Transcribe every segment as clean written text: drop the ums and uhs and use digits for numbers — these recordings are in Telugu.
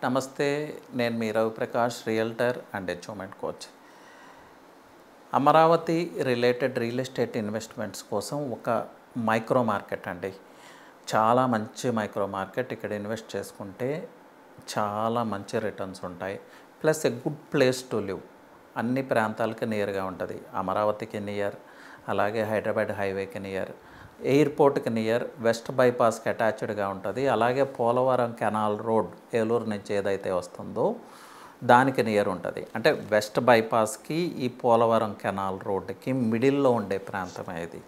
నమస్తే, నేను మీ Raviprakash, realtor and achievement coach. Amaravati related real estate investments కోసం ఒక మైక్రో మార్కెట్ అండి. చాలా మంచి మైక్రో మార్కెట్. ఇక్కడ ఇన్వెస్ట్ చేసుకుంటే చాలా మంచి రిటర్న్స్ ఉంటాయి. Plus a good place to live. అన్ని ప్రాంతాలకి నియర్గా ఉంటుంది. అమరావతికి నియర్, అలాగే హైదరాబాద్ హైవేకి నియర్, ఎయిర్పోర్ట్కి నియర్, వెస్ట్ బైపాస్కి అటాచ్డ్గా ఉంటుంది. అలాగే పోలవరం కెనాల్ రోడ్ ఏలూరు నుంచి ఏదైతే వస్తుందో దానికి నియర్ ఉంటుంది. అంటే వెస్ట్ బైపాస్కి ఈ పోలవరం కెనాల్ రోడ్డుకి మిడిల్లో ఉండే ప్రాంతమే ఇది.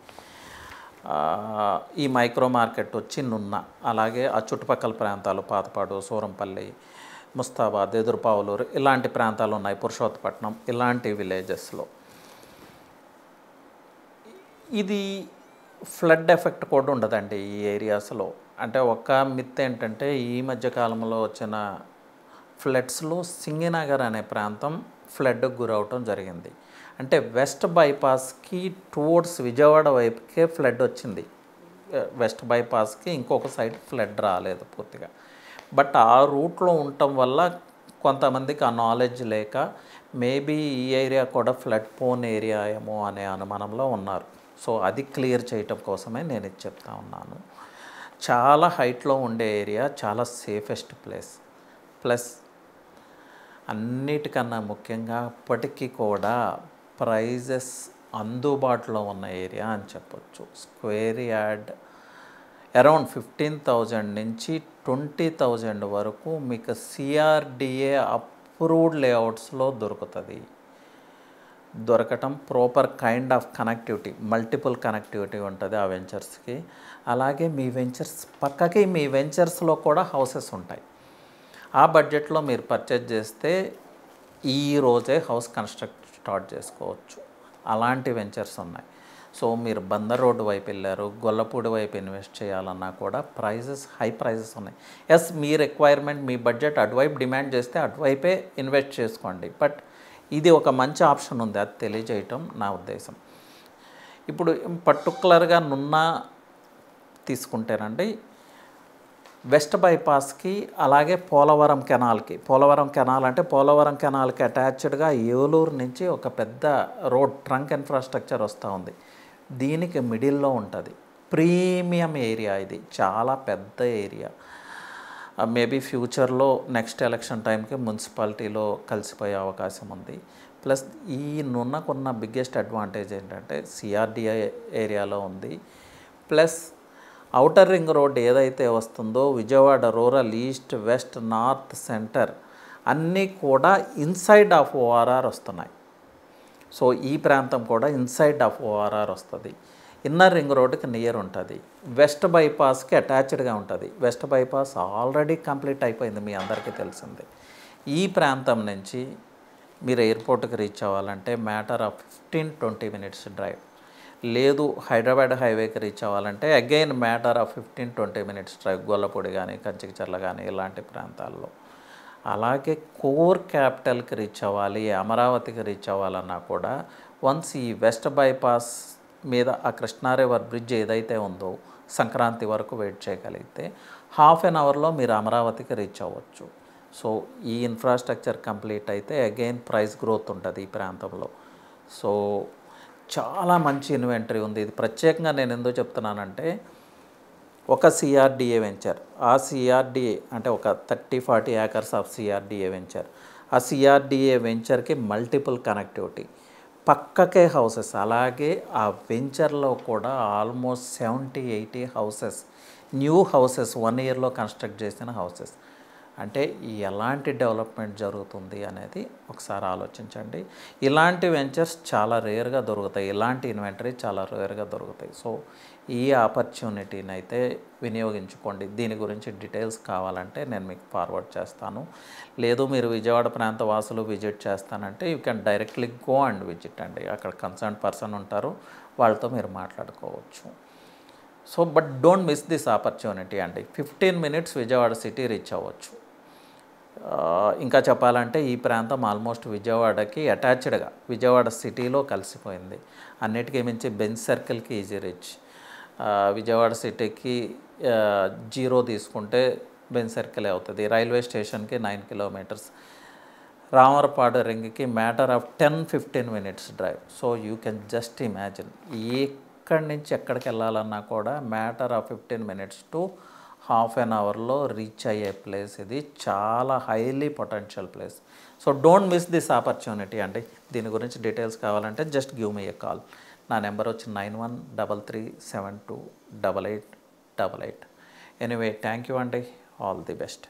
ఈ మైక్రో మార్కెట్ వచ్చి నున్న, అలాగే ఆ చుట్టుపక్కల ప్రాంతాలు పాతపాడు, సూరంపల్లి, ముస్తాబాద్, ఎదురుపావులూరు ఇలాంటి ప్రాంతాలు ఉన్నాయి. పురుషోత్తపట్నం ఇలాంటి విలేజెస్లో. ఇది ఫ్లడ్ ఎఫెక్ట్ కూడా ఉండదండి ఈ ఏరియాస్లో. అంటే ఒక మిత్ ఏంటంటే, ఈ మధ్యకాలంలో వచ్చిన ఫ్లడ్స్లో సింగినగర్ అనే ప్రాంతం ఫ్లడ్కి గురవటం జరిగింది. అంటే వెస్ట్ బైపాస్కి టువర్డ్స్ విజయవాడ వైపుకే ఫ్లడ్ వచ్చింది. వెస్ట్ బైపాస్కి ఇంకొక సైడ్ ఫ్లడ్ రాలేదు పూర్తిగా. బట్ ఆ రూట్లో ఉండటం వల్ల కొంతమందికి ఆ నాలెడ్జ్ లేక మేబీ ఈ ఏరియా కూడా ఫ్లడ్ పోన్ ఏరియా ఏమో అనే అనుమానంలో ఉన్నారు. సో అది క్లియర్ చేయటం కోసమే నేను ఇది చెప్తా ఉన్నాను. చాలా హైట్లో ఉండే ఏరియా, చాలా సేఫెస్ట్ ప్లేస్. ప్లస్ అన్నిటికన్నా ముఖ్యంగా ఇప్పటికీ కూడా ప్రైజెస్ అందుబాటులో ఉన్న ఏరియా అని చెప్పొచ్చు. స్క్వేర్ యార్డ్ అరౌండ్ 15,000 నుంచి 20,000 వరకు మీకు సిఆర్డిఏ అప్రూవ్డ్ లేఅవుట్స్లో దొరుకుతుంది. దొరకటం proper kind of connectivity, multiple connectivity ఉంటుంది ఆ వెంచర్స్కి. అలాగే మీ వెంచర్స్ పక్కకి మీ వెంచర్స్లో కూడా హౌసెస్ ఉంటాయి. ఆ బడ్జెట్లో మీరు పర్చేజ్ చేస్తే ఈ రోజే హౌస్ కన్స్ట్రక్ట్ స్టార్ట్ చేసుకోవచ్చు. అలాంటి వెంచర్స్ ఉన్నాయి. సో మీరు బందర్ రోడ్డు వైపు వెళ్ళారు, గొల్లపూడి వైపు ఇన్వెస్ట్ చేయాలన్నా కూడా హై ప్రైజెస్ ఉన్నాయి. ఎస్, మీ రిక్వైర్మెంట్, మీ బడ్జెట్ అటువైపు డిమాండ్ చేస్తే అటువైపే ఇన్వెస్ట్ చేసుకోండి. బట్ ఇది ఒక మంచి ఆప్షన్ ఉంది, అది తెలియజేయటం నా ఉద్దేశం. ఇప్పుడు పర్టికులర్గా నున్న తీసుకుంటేనండి, వెస్ట్ బైపాస్కి అలాగే పోలవరం కెనాల్ అంటే పోలవరం కెనాల్కి అటాచ్డ్గా ఏలూరు నుంచి ఒక పెద్ద రోడ్ ట్రంక్ ఇన్ఫ్రాస్ట్రక్చర్ వస్తూ ఉంది. దీనికి మిడిల్లో ఉంటుంది. ప్రీమియం ఏరియా ఇది, చాలా పెద్ద ఏరియా. మేబీ ఫ్యూచర్లో నెక్స్ట్ ఎలక్షన్ టైంకి మున్సిపాలిటీలో కలిసిపోయే అవకాశం ఉంది. ప్లస్ ఈ నున్నకున్న బిగ్గెస్ట్ అడ్వాంటేజ్ ఏంటంటే సిఆర్డిఐ ఏరియాలో ఉంది. ప్లస్ ఔటర్ రింగ్ రోడ్ ఏదైతే వస్తుందో Vijayawada rural, east, west, north, centre అన్నీ కూడా ఇన్సైడ్ ఆఫ్ ఓఆర్ఆర్ వస్తున్నాయి. సో ఈ ప్రాంతం కూడా ఇన్సైడ్ ఆఫ్ ఓఆర్ఆర్ వస్తుంది. ఇన్నర్ రింగ్ రోడ్డుకి నియర్ ఉంటుంది. వెస్ట్ బైపాస్కి అటాచ్డ్గా ఉంటుంది. వెస్ట్ బైపాస్ ఆల్రెడీ కంప్లీట్ అయిపోయింది, మీ అందరికీ తెలిసిందే. ఈ ప్రాంతం నుంచి మీరు ఎయిర్పోర్ట్కి రీచ్ అవ్వాలంటే మ్యాటర్ ఆఫ్ 15-20 మినిట్స్ డ్రైవ్. లేదు హైదరాబాద్ హైవేకి రీచ్ అవ్వాలంటే again matter of 15-20 minutes drive. Gollapudi కానీ, కంచికచర్ల కానీ ఇలాంటి ప్రాంతాల్లో. అలాగే కోర్ క్యాపిటల్కి రీచ్ అవ్వాలి, అమరావతికి రీచ్ అవ్వాలన్నా కూడా వన్స్ ఈ వెస్ట్ బైపాస్ మీద ఆ కృష్ణా రివర్ బ్రిడ్జ్ ఏదైతే ఉందో సంక్రాంతి వరకు వెయిట్ చేయగలిగితే హాఫ్ అన్ అవర్లో మీరు అమరావతికి రీచ్ అవ్వచ్చు. సో ఈ ఇన్ఫ్రాస్ట్రక్చర్ కంప్లీట్ అయితే అగైన్ ప్రైస్ గ్రోత్ ఉంటుంది ఈ ప్రాంతంలో. సో చాలా మంచి ఇన్వెంటరీ ఉంది. ఇది ప్రత్యేకంగా నేను ఎందుకు చెప్తున్నానంటే, ఒక సిఆర్డిఏ వెంచర్, ఆ సిఆర్డిఏ అంటే ఒక 30-40 ఏకర్స్ ఆఫ్ సిఆర్డిఏ వెంచర్. ఆ సిఆర్డిఏ వెంచర్కి మల్టిపుల్ కనెక్టివిటీ, పక్కకే హౌసెస్. అలాగే ఆ వెంచర్లో కూడా ఆల్మోస్ట్ 70-80 హౌసెస్, న్యూ హౌసెస్ 1 ఇయర్లో కన్స్ట్రక్ట్ చేసిన హౌసెస్. అంటే ఎలాంటి డెవలప్మెంట్ జరుగుతుంది అనేది ఒకసారి ఆలోచించండి. ఇలాంటి వెంచర్స్ చాలా రేర్గా దొరుకుతాయి, ఇలాంటి ఇన్వెంటరీ చాలా రేర్గా దొరుకుతాయి. సో ఈ ఆపర్చునిటీని అయితే వినియోగించుకోండి. దీని గురించి డీటెయిల్స్ కావాలంటే నేను మీకు ఫార్వర్డ్ చేస్తాను. లేదు మీరు విజయవాడ ప్రాంత వాసులు విజిట్ చేస్తానంటే you can directly go and visit అండి. అక్కడ కన్సర్న్ పర్సన్ ఉంటారు, వాళ్ళతో మీరు మాట్లాడుకోవచ్చు. So but don't miss this opportunity అండి. 15 మినిట్స్ విజయవాడ సిటీ రీచ్ అవ్వచ్చు. ఇంకా చెప్పాలంటే ఈ ప్రాంతం ఆల్మోస్ట్ విజయవాడకి అటాచ్డ్గా విజయవాడ సిటీలో కలిసిపోయింది. అన్నిటికీ మించి బెంచ్ సర్కిల్కి ఈజీ రీచ్. విజయవాడ సిటీకి 0 తీసుకుంటే బెన్ సర్కిలే అవుతుంది. రైల్వే స్టేషన్కి 9 కిలోమీటర్స్, రామర్పాడు రింగ్కి matter of 10-15 minutes drive. So you can just imagine, ఎక్కడి నుంచి ఎక్కడికి వెళ్ళాలన్నా కూడా matter of 15 minutes to half an అవర్లో రీచ్ అయ్యే ప్లేస్ ఇది. చాలా highly potential place. So don't miss this opportunity అండి. దీని గురించి డీటెయిల్స్ కావాలంటే just give me a call. నా నెంబర్ వచ్చి 9133728888. ఎనీవే థ్యాంక్ యూ అండి. All the best.